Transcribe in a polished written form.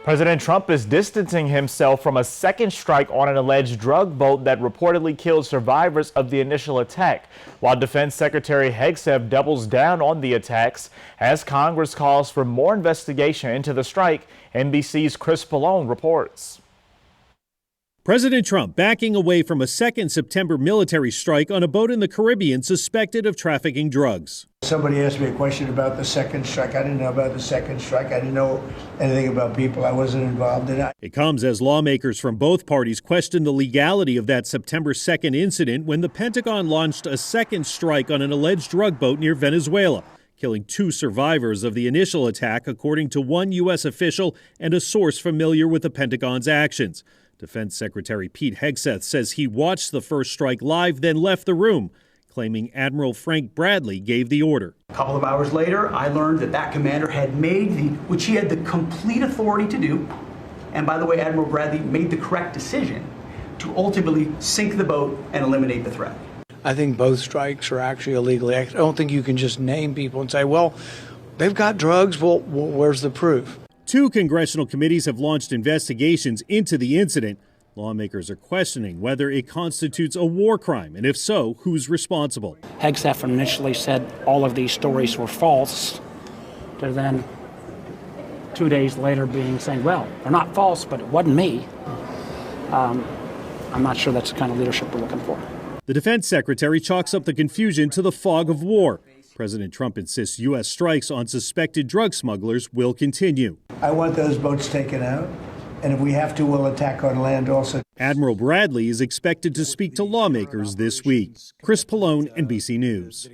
President Trump is distancing himself from a second strike on an alleged drug boat that reportedly killed survivors of the initial attack, while Defense Secretary Hegseth doubles down on the attacks as Congress calls for more investigation into the strike. NBC's Chris-Pollone reports. President Trump backing away from a second September military strike on a boat in the Caribbean suspected of trafficking drugs. Somebody asked me a question about the second strike. I didn't know about the second strike. I didn't know anything about people. I wasn't involved in it. It comes as lawmakers from both parties question the legality of that September 2nd incident when the Pentagon launched a second strike on an alleged drug boat near Venezuela, killing 2 survivors of the initial attack, according to one U.S. official and a source familiar with the Pentagon's actions. Defense Secretary Pete-Hegseth says he watched the first strike live, then left the room, claiming Admiral Frank Bradley gave the order. A couple of hours later, I learned that commander had made which he had the complete authority to do, and by the way, Admiral Bradley made the correct decision to ultimately sink the boat and eliminate the threat. I think both strikes are actually illegal. I don't think you can just name people and say, well, they've got drugs, well, where's the proof? 2 congressional committees have launched investigations into the incident. Lawmakers are questioning whether it constitutes a war crime, and if so, who's responsible. Hegseth initially said all of these stories were false, to then 2 days later saying, well, they're not false, but it wasn't me. I'm not sure that's the kind of leadership we're looking for. The defense secretary chalks up the confusion to the fog of war. President Trump insists U.S. strikes on suspected drug smugglers will continue. I want those boats taken out, and if we have to, we'll attack on land also. Admiral Bradley is expected to speak to lawmakers this week. Chris-Pollone, NBC News.